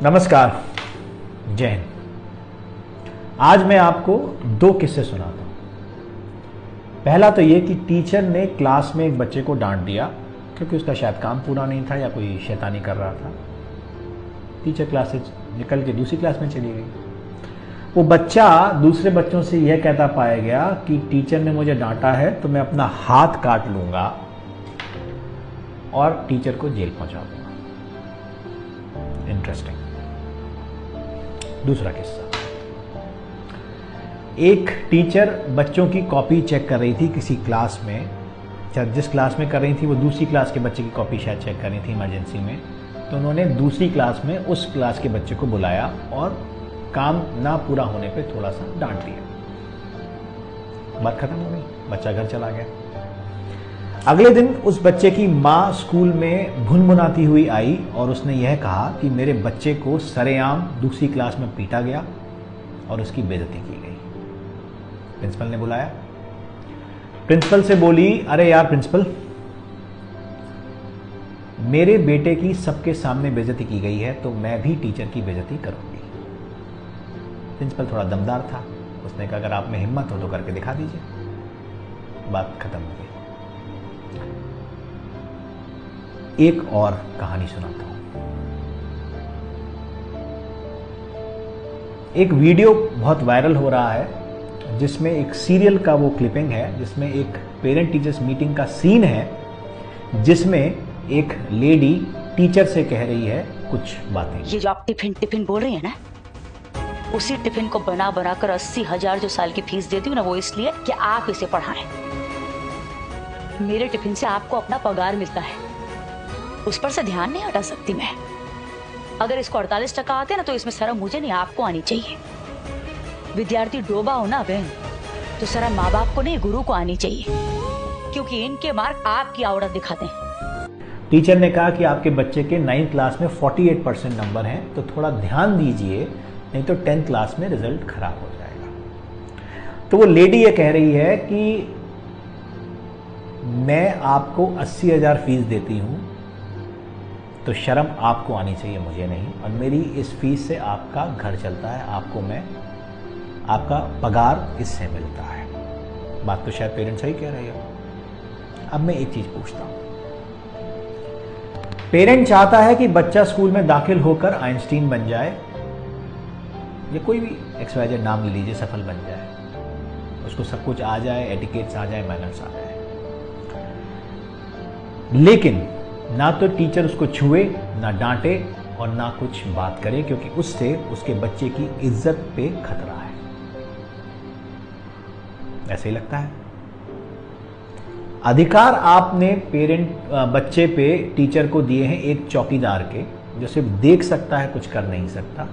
नमस्कार, जय हिंद। आज मैं आपको दो किस्से सुनाता हूँ। पहला तो ये कि टीचर ने क्लास में एक बच्चे को डांट दिया क्योंकि उसका शायद काम पूरा नहीं था या कोई शैतानी कर रहा था। टीचर क्लास से निकल के दूसरी क्लास में चली गई। वो बच्चा दूसरे बच्चों से यह कहता पाया गया कि टीचर ने मुझे डांटा है तो मैं अपना हाथ काट लूंगा और टीचर को जेल पहुंचा दूंगा। इंटरेस्टिंग। दूसरा किस्सा, एक टीचर बच्चों की कॉपी चेक कर रही थी किसी क्लास में। जिस क्लास में कर रही थी वो दूसरी क्लास के बच्चे की कॉपी शायद चेक कर रही थी इमरजेंसी में। तो उन्होंने दूसरी क्लास में उस क्लास के बच्चे को बुलाया और काम ना पूरा होने पे थोड़ा सा डांट दिया। बात खत्म हो गई, बच्चा घर चला गया। अगले दिन उस बच्चे की माँ स्कूल में भुनभुनाती हुई आई और उसने यह कहा कि मेरे बच्चे को सरेआम दूसरी क्लास में पीटा गया और उसकी बेइज्जती की गई। प्रिंसिपल ने बुलाया। प्रिंसिपल से बोली, अरे यार प्रिंसिपल, मेरे बेटे की सबके सामने बेइज्जती की गई है तो मैं भी टीचर की बेइज्जती करूंगी। प्रिंसिपल थोड़ा दमदार था। उसने कहा अगर आप में हिम्मत हो तो करके दिखा दीजिए। बात खत्म हो गई। एक और कहानी सुनाता हूं। एक वीडियो बहुत वायरल हो रहा है जिसमें एक सीरियल का वो क्लिपिंग है जिसमें एक पेरेंट टीचर्स मीटिंग का सीन है जिसमें एक लेडी टीचर से कह रही है कुछ बातें। ये जो आप टिफिन बोल रही है ना, उसी टिफिन को बना बना कर 80,000 जो साल की फीस देती हूँ ना, वो इसलिए कि आप इसे पढ़ाएं। मेरे टिफिन से आपको अपना पगार मिलता है, उस पर से ध्यान नहीं हटा सकती मैं। अगर इसको 48% आते ना तो इसमें शर्म मुझे नहीं, आपको आनी चाहिए। विद्यार्थी डोबा हो ना बहन, तो शर्म माँ बाप को नहीं, गुरु को आनी चाहिए, क्योंकि इनके मार्क आपकी आवड़त दिखाते हैं। टीचर ने कहा कि आपके बच्चे के 9th क्लास में 48% नंबर हैं तो थोड़ा ध्यान दीजिए, नहीं तो 10th क्लास में रिजल्ट खराब हो जाएगा। तो वो लेडी ये कह रही है कि मैं आपको 80,000 फीस देती हूं तो शर्म आपको आनी चाहिए, मुझे नहीं, और मेरी इस फीस से आपका घर चलता है, आपका पगार इससे मिलता है। बात तो शायद पेरेंट्स सही कह रहे हो। अब मैं एक चीज पूछता हूं। पेरेंट चाहता है कि बच्चा स्कूल में दाखिल होकर आइंस्टीन बन जाए या कोई भी XYZ नाम ले लीजिए, सफल बन जाए, उसको सब कुछ आ जाए, एटिकेट्स आ जाए, मैनर्स आ जाए। लेकिन ना तो टीचर उसको छुए, ना डांटे और ना कुछ बात करे, क्योंकि उससे उसके बच्चे की इज्जत पे खतरा है। ऐसे ही लगता है। अधिकार आपने बच्चे पे टीचर को दिए हैं एक चौकीदार के, जो सिर्फ देख सकता है, कुछ कर नहीं सकता,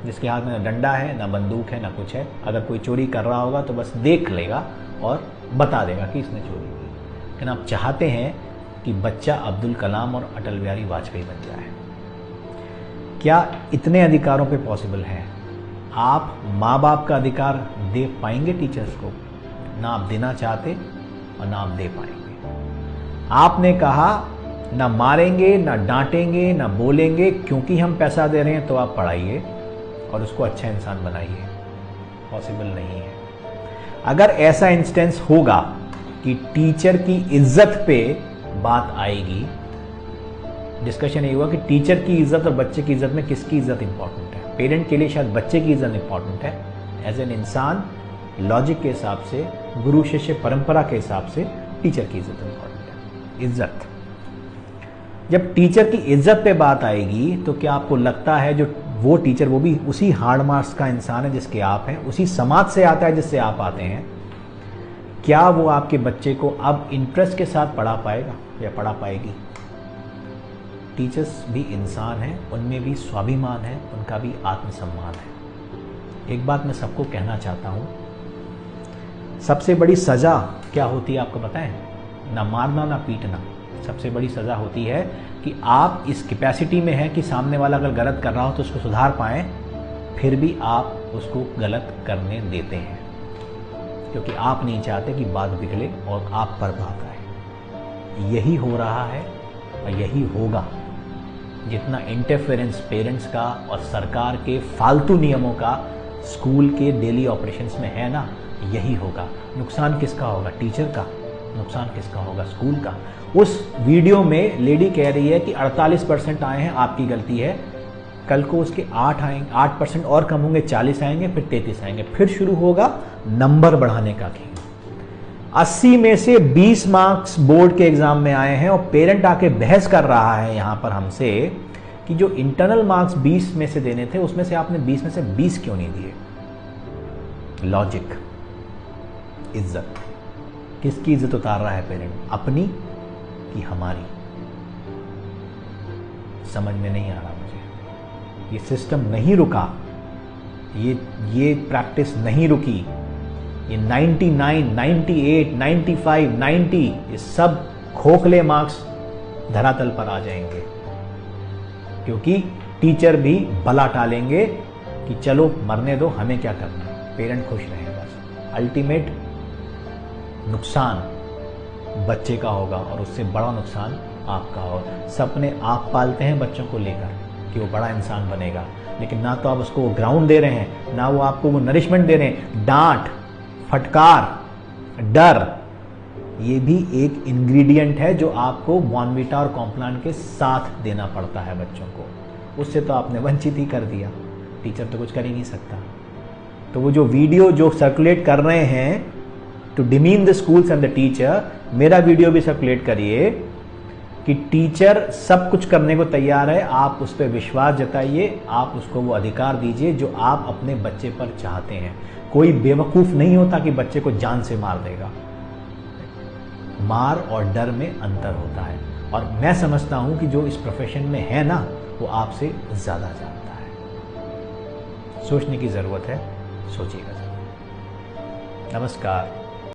जिसके हाथ में ना डंडा है, ना बंदूक है, ना कुछ है। अगर कोई चोरी कर रहा होगा तो बस देख लेगा और बता देगा कि इसने चोरी की। लेकिन आप चाहते हैं कि बच्चा अब्दुल कलाम और अटल बिहारी वाजपेयी बन जाए। क्या इतने अधिकारों पे पॉसिबल है? आप माँ बाप का अधिकार दे पाएंगे टीचर्स को? ना आप देना चाहते और ना आप दे पाएंगे। आपने कहा ना मारेंगे, ना डांटेंगे, ना बोलेंगे, क्योंकि हम पैसा दे रहे हैं तो आप पढ़ाइए और उसको अच्छा इंसान बनाइए। पॉसिबल नहीं है। अगर ऐसा इंस्टेंस होगा कि टीचर की इज्जत पे बात आएगी, डिस्कशन ये हुआ कि टीचर की इज्जत और बच्चे की इज्जत में किसकी इज्जत इंपॉर्टेंट है। पेरेंट के लिए शायद बच्चे की इज्जत इंपॉर्टेंट है। एज एन इंसान, लॉजिक के हिसाब से, गुरु शिष्य परंपरा के हिसाब से टीचर की इज्जत इंपॉर्टेंट है। इज्जत, जब टीचर की इज्जत पे बात आएगी तो क्या आपको लगता है जो वो टीचर, वो भी उसी हार्ड मार्क्स का इंसान है जिसके आप हैं, उसी समाज से आता है जिससे आप आते हैं, क्या वो आपके बच्चे को अब इंटरेस्ट के साथ पढ़ा पाएगा या पढ़ा पाएगी? टीचर्स भी इंसान हैं, उनमें भी स्वाभिमान है, उनका भी आत्मसम्मान है। एक बात मैं सबको कहना चाहता हूं, सबसे बड़ी सजा क्या होती है आपको पता है? ना मारना, ना पीटना। सबसे बड़ी सजा होती है कि आप इस कैपेसिटी में हैं कि सामने वाला अगर गलत कर रहा हो तो उसको सुधार पाएं, फिर भी आप उसको गलत करने देते हैं, क्योंकि आप नहीं चाहते कि बात बिगड़े और आप पर बात आए। यही हो रहा है और यही होगा जितना इंटरफेरेंस पेरेंट्स का और सरकार के फालतू नियमों का स्कूल के डेली ऑपरेशंस में है ना, यही होगा। नुकसान किसका होगा? टीचर का। नुकसान किसका होगा? स्कूल का। उस वीडियो में लेडी कह रही है कि 48% आए हैं, आपकी गलती है। कल को उसके 8% और कम होंगे, 40 आएंगे, फिर 33 आएंगे, फिर शुरू होगा नंबर बढ़ाने का खेल। 80 में से 20 मार्क्स बोर्ड के एग्जाम में आए हैं और पेरेंट आके बहस कर रहा है यहां पर हमसे कि जो इंटरनल मार्क्स 20 में से देने थे उसमें से आपने 20 में से 20 क्यों नहीं दिए? लॉजिक, इज्जत। किसकी इज्जत उतार रहा है पेरेंट? अपनी कि हमारी? समझ में नहीं आ रहा मुझे। ये सिस्टम नहीं रुका, ये प्रैक्टिस नहीं रुकी। ये 99, 98, 95, 90 ये सब खोखले मार्क्स धरातल पर आ जाएंगे, क्योंकि टीचर भी भला टालेंगे कि चलो मरने दो, हमें क्या करना, पेरेंट खुश रहे बस। अल्टीमेट नुकसान बच्चे का होगा और उससे बड़ा नुकसान आपका होगा। सपने आप पालते हैं बच्चों को लेकर कि वो बड़ा इंसान बनेगा, लेकिन ना तो आप उसको ग्राउंड दे रहे हैं, ना वो आपको वो नरिशमेंट दे रहे हैं। डांट, फटकार, डर, ये भी एक इंग्रेडिएंट है जो आपको बॉर्नवीटा और कॉम्प्लान के साथ देना पड़ता है बच्चों को। उससे तो आपने वंचित ही कर दिया, टीचर तो कुछ कर ही नहीं सकता। तो वो जो वीडियो जो सर्कुलेट कर रहे हैं to demean the schools and the teacher, मेरा वीडियो भी सर्कुलेट करिए कि टीचर सब कुछ करने को तैयार है, आप उस पर विश्वास जताइए, आप उसको वो अधिकार दीजिए जो आप अपने बच्चे पर चाहते हैं। कोई बेवकूफ़ नहीं होता कि बच्चे को जान से मार देगा। मार और डर में अंतर होता है, और मैं समझता हूं कि जो इस प्रोफेशन में है ना, वो आपसे ज़्यादा जानता है। सोचने की ज़रूरत है, सोचिएगा ज़रूर। नमस्कार।